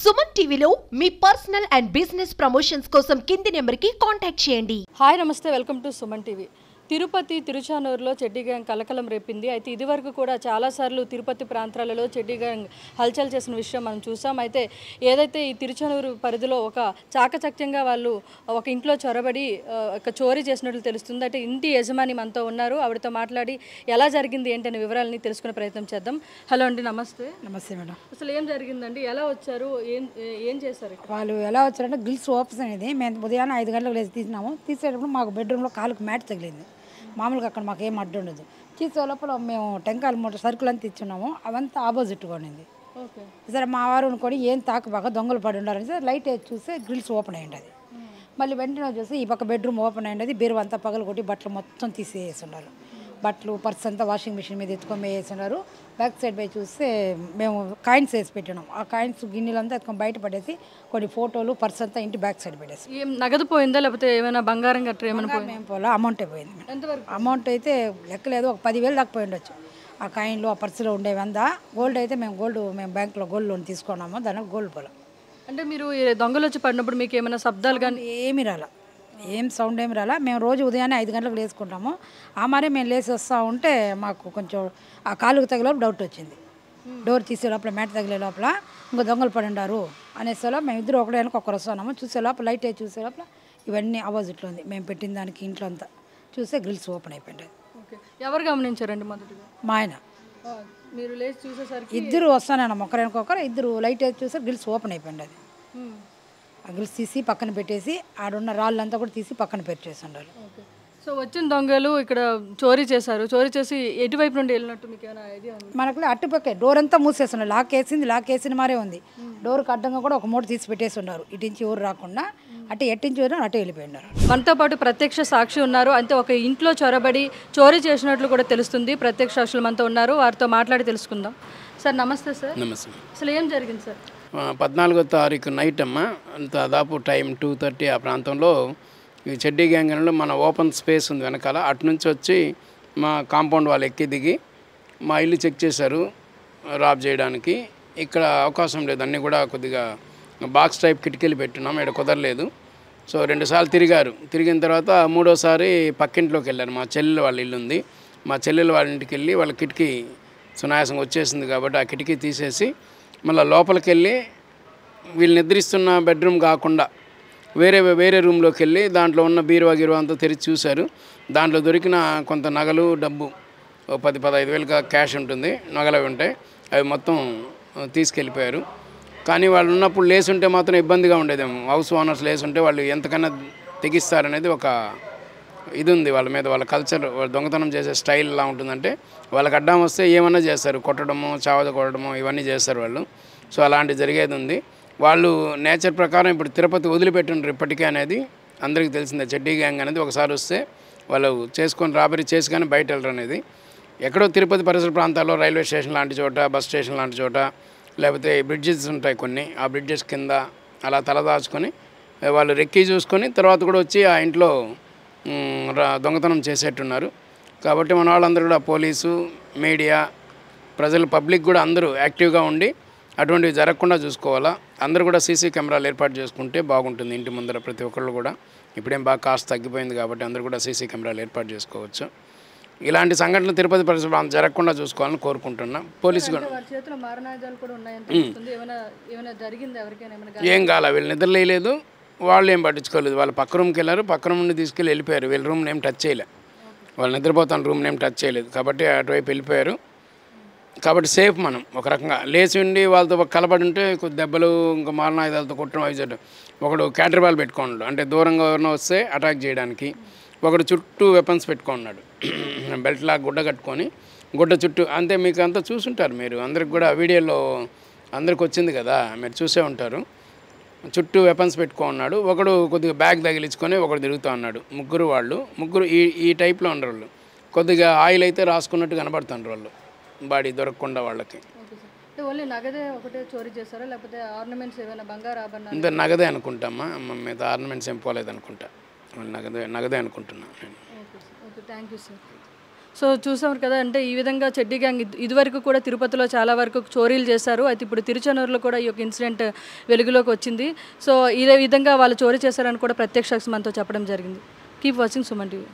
సుమన్ టీవీలో మీ personal and business promotions కోసం కింది నెంబర్కి కాంటాక్ట్ చేయండి. హాయ్ నమస్తే, welcome to Suman TV. Tirupati తిరుచానూరులో చెడ్డీ గ్యాంగ్ కలకలం రేపింది. అయితే ఇదివరకు కూడా చాలాసార్లు తిరుపతి ప్రాంతాలలో చెడ్డీ గ్యాంగ్ హల్చల్ చేసిన విషయం మనం చూసాం. అయితే ఏదైతే ఈ తిరుచానూరు పరిధిలో ఒక చాకచక్యంగా వాళ్ళు ఒక ఇంట్లో చొరబడి ఒక చోరీ చేసినట్లు తెలుస్తుంది. అంటే ఇంటి యజమాని మనతో ఉన్నారు, ఆవిడతో మాట్లాడి ఎలా జరిగింది ఏంటనే వివరాలని తెలుసుకునే ప్రయత్నం చేద్దాం. హలో అండి, నమస్తే. నమస్తే మేడం. అసలు ఏం జరిగిందండి, ఎలా వచ్చారు, ఏం చేశారు? వాళ్ళు ఎలా వచ్చారంటే గ్రిల్స్ ఓపెన్ అనేది మేము ఉదయాన్నే 5 గంటలకు లేచి తీసినాము. తీసేటప్పుడు మాకు బెడ్రూమ్లో కాలుకు మ్యాట్ తగిలింది. మామూలుగా అక్కడ మాకు ఏం అడ్డు ఉండదు. తీసే లోపల మేము టెంకాయలు మూట సరుకులు అంతా ఇచ్చున్నాము, అవంతా ఆపోజిట్గా ఉండింది. సరే మా వారు అనుకొని ఏం తాకబాక దొంగలు పడి ఉండాలని సరే లైట్ వేసి చూస్తే గ్రిల్స్ ఓపెన్ అయ్యింది. అది మళ్ళీ వెంటనే చూసి ఈ పక్క బెడ్రూమ్ ఓపెన్ అయ్యింది. బీరువా అంతా పగలు కొట్టి బట్టలు మొత్తం తీసేసి ఉన్నారు. బట్టలు పర్స్ అంతా వాషింగ్ మిషన్ మీద ఎత్తుకొని వేసేస్తున్నారు. బ్యాక్ సైడ్ పోయి చూస్తే మేము కాయిన్స్ వేసి పెట్టినాం. ఆ కాయిన్స్ గిన్నెలంతా ఎత్తుకొని బయట పడేసి కొన్ని ఫోటోలు పర్స్ అంతా ఇంటి బ్యాక్ సైడ్ పెట్టేసి. ఏం నగదు పోయిందా లేకపోతే ఏమైనా బంగారం గట్రా ఏమైనా మేము పోలా, అమౌంటే పోయింది. అమౌంట్ అయితే లెక్కలేదు, ఒక 10,000 దాకా పోయి ఉండొచ్చు. ఆ కాయిన్లు ఆ పర్సులో ఉండేవి అంతా. గోల్డ్ అయితే మేము బ్యాంకులో గోల్డ్ లోన్ తీసుకున్నాము, దానికి గోల్డ్ పోలా. అంటే మీరు దొంగలు వచ్చి పడినప్పుడు మీకు ఏమైనా శబ్దాలు కానీ ఏమీ రాలా, ఏం సౌండ్ ఏమి రాలా. మేము రోజు ఉదయాన్నే 5 గంటలకు లేసుకుంటాము. ఆ మరే మేము లేచి వస్తూ ఉంటే మాకు కొంచెం ఆ కాలుకు తగిలే డౌట్ వచ్చింది. డోర్ తీసే లోపల మ్యాట్ తగిలే లోపల ఇంకా దొంగలు పడి ఉండారు అనేసలో మేము ఇద్దరు ఒకటే ఒకరు వస్తున్నాము. చూసే లోపల లైట్ వేసి చూసే లోపల ఇవన్నీ ఆపోజిట్లో ఉంది. మేము పెట్టిన దానికి ఇంట్లో అంతా చూస్తే గ్రిల్స్ ఓపెన్ అయిపోయింది. ఓకే, ఎవరు గమనించారండి మొదటిగా? మా ఆయన. మీరు లేచి చూసేసరికి ఇద్దరు వస్తానన్నాం, ఒకరికొకరు ఇద్దరు లైట్ వేసి చూస్తే గ్రిల్స్ ఓపెన్ అయిపోయింది. అది ఆ గ్రిల్స్ తీసి పక్కన పెట్టేసి ఆడున్న రాళ్ళంతా కూడా తీసి పక్కన పెట్టేసి ఉండాలి. సో వచ్చిన దొంగలు ఇక్కడ చోరీ చేశారు. చోరీ చేసి ఎటువైపు నుండి వెళ్ళినట్టు మీకు ఏమైనా ఐడియా ఉంది? మనకు అట్టుపక్కే డోర్ అంతా మూసేస్తున్నారు. లాక్ వేసిన మారే ఉంది. డోర్కి అడ్డంగా కూడా ఒక మూట తీసి పెట్టేసి ఉన్నారు. ఇటించి ఎవరు రాకుండా అటు ఎట్టించి అటు వెళ్ళిపోయినారు. మనతో పాటు ప్రత్యక్ష సాక్షి ఉన్నారు. అంటే ఒక ఇంట్లో చొరబడి చోరీ చేసినట్లు కూడా తెలుస్తుంది. ప్రత్యక్ష సాక్షులు మనతో ఉన్నారు, వారితో మాట్లాడి తెలుసుకుందాం. సార్ నమస్తే. సార్ నమస్తే. అసలు ఏం జరిగింది సార్? 14వ తారీఖు నైట్ అమ్మ, దాదాపు టైం 2:30 ఆ ప్రాంతంలో ఈ చెడ్డీ గ్యాంగ్ అనేది మన ఓపెన్ స్పేస్ ఉంది వెనకాల, అటు నుంచి వచ్చి మా కాంపౌండ్ వాళ్ళు ఎక్కి దిగి మా ఇల్లు చెక్ చేశారు రాబ్ చేయడానికి. ఇక్కడ అవకాశం లేదు, అన్నీ కూడా కొద్దిగా బాక్స్ టైప్ కిటికీలు పెట్టున్నాం, ఇక్కడ కుదరలేదు. సో 2 సార్లు తిరిగారు. తిరిగిన తర్వాత 3వసారి పక్కింట్లోకి వెళ్ళారు. మా చెల్లెలు వాళ్ళ ఇల్లు ఉంది, మా చెల్లెలు వాళ్ళ ఇంటికి వెళ్ళి వాళ్ళ కిటికీ సునాయాసంగా వచ్చేసింది కాబట్టి ఆ కిటికీ తీసేసి మళ్ళీ లోపలికి వెళ్ళి వీళ్ళు నిద్రిస్తున్న బెడ్రూమ్ కాకుండా వేరే రూమ్లోకి వెళ్ళి దాంట్లో ఉన్న బీరువా అంతా తెరిచి చూశారు. దాంట్లో దొరికిన కొంత నగలు, డబ్బు 10-15 వేలు క్యాష్ ఉంటుంది, నగలు అవి ఉంటాయి, అవి మొత్తం తీసుకెళ్ళిపోయారు. కానీ వాళ్ళు ఉన్నప్పుడు లేసుంటే మాత్రం ఇబ్బందిగా ఉండేదేమో. హౌస్ ఓనర్స్ లేసుంటే వాళ్ళు ఎంతకన్నా తెగిస్తారనేది ఒక ఇది ఉంది వాళ్ళ మీద. వాళ్ళ కల్చర్, వాళ్ళ దొంగతనం చేసే స్టైల్ ఎలా ఉంటుందంటే వాళ్ళకి అడ్డం వస్తే ఏమన్నా చేస్తారు, కొట్టడము, చావద కొట్టడము ఇవన్నీ చేస్తారు వాళ్ళు. సో అలాంటివి జరిగేది ఉంది. వాళ్ళు నేచర్ ప్రకారం ఇప్పుడు తిరుపతి వదిలిపెట్టినారు ఇప్పటికే అనేది అందరికీ తెలిసిందే. చెడ్డీ గ్యాంగ్ అనేది ఒకసారి వస్తే వాళ్ళు చేసుకొని రాబరీ చేసి కానీ బయట వెళ్ళరు అనేది. ఎక్కడో తిరుపతి పరిసర ప్రాంతాల్లో రైల్వే స్టేషన్ లాంటి చోట, బస్ స్టేషన్ లాంటి చోట, లేకపోతే బ్రిడ్జెస్ ఉంటాయి కొన్ని, ఆ బ్రిడ్జెస్ కింద అలా తలదాచుకొని వాళ్ళు రెక్కి చూసుకొని తర్వాత కూడా వచ్చి ఆ ఇంట్లో దొంగతనం చేసేట్టున్నారు. కాబట్టి మన వాళ్ళందరూ కూడా పోలీసు, మీడియా, ప్రజలు, పబ్లిక్ కూడా అందరూ యాక్టివ్గా ఉండి అటువంటివి జరగకుండా చూసుకోవాలా. అందరూ కూడా సీసీ కెమెరాలు ఏర్పాటు చేసుకుంటే బాగుంటుంది. ఇంటి ముందర ప్రతి ఒక్కళ్ళు కూడా ఇప్పుడేం బాగా కాస్ట్ తగ్గిపోయింది కాబట్టి అందరూ కూడా సీసీ కెమెరాలు ఏర్పాటు చేసుకోవచ్చు. ఇలాంటి సంఘటనలు తిరుపతి పరిసర జరగకుండా చూసుకోవాలని కోరుకుంటున్నా. పోలీసు కూడా ఏం కాల, వీళ్ళు నిద్రలేయలేదు, వాళ్ళు ఏం పట్టించుకోలేదు. వాళ్ళు పక్క రూమ్కి వెళ్ళారు, పక్క రూమ్ నుండి తీసుకెళ్ళి వెళ్ళిపోయారు. వీళ్ళ రూమ్ని ఏం టచ్ చేయలే, వాళ్ళు నిద్రపోతాను రూమ్ని ఏం టచ్ చేయలేదు కాబట్టి అటువైపు వెళ్ళిపోయారు. కాబట్టి సేఫ్. మనం ఒక రకంగా లేచి ఉండి వాళ్ళతో కలబడి ఉంటే కొద్ది దెబ్బలు, ఇంకా మారణాయుధాలతో కొట్టడం అవి చేయడం. ఒకడు క్యాటర్ బాల్ పెట్టుకున్నాడు, అంటే దూరంగా ఎవరైనా వస్తే అటాక్ చేయడానికి. ఒకడు చుట్టూ వెపన్స్ పెట్టుకున్నాడు, బెల్ట్ లాగా గుడ్డ కట్టుకొని గుడ్డ చుట్టూ. అంతే, మీకు అంతా చూసుంటారు మీరు, అందరికి కూడా వీడియోలో అందరికి వచ్చింది కదా, మీరు చూసే ఉంటారు. చుట్టూ వెపన్స్ పెట్టుకున్నాడు. ఒకడు కొద్దిగా బ్యాగ్ తగిలించుకొని ఒకడు తిరుగుతూ ఉన్నాడు. ముగ్గురు ఈ టైప్లో ఉన్నారు వాళ్ళు. కొద్దిగా ఆయిల్ అయితే రాసుకున్నట్టు కనబడుతున్నారు వాళ్ళు, బాడీ దొరకకుండా వాళ్ళకి. ఇంత నగదే అనుకుంటామ్మా, మీద ఆర్నమెంట్స్ ఏం పోలేదు అనుకుంటా. నగదే అనుకుంటున్నా నేను. సో చూసాం కదా, అంటే ఈ విధంగా చెడ్డీ గ్యాంగ్ ఇదివరకు కూడా తిరుపతిలో చాలా వరకు చోరీలు చేశారు. అయితే ఇప్పుడు తిరుచానూరులో కూడా ఈ యొక్క ఇన్సిడెంట్ వెలుగులోకి వచ్చింది. సో ఇదే విధంగా వాళ్ళు చోరీ చేశారని కూడా ప్రత్యక్ష సాక్షి మనతో చెప్పడం జరిగింది. Keep watching Suman TV.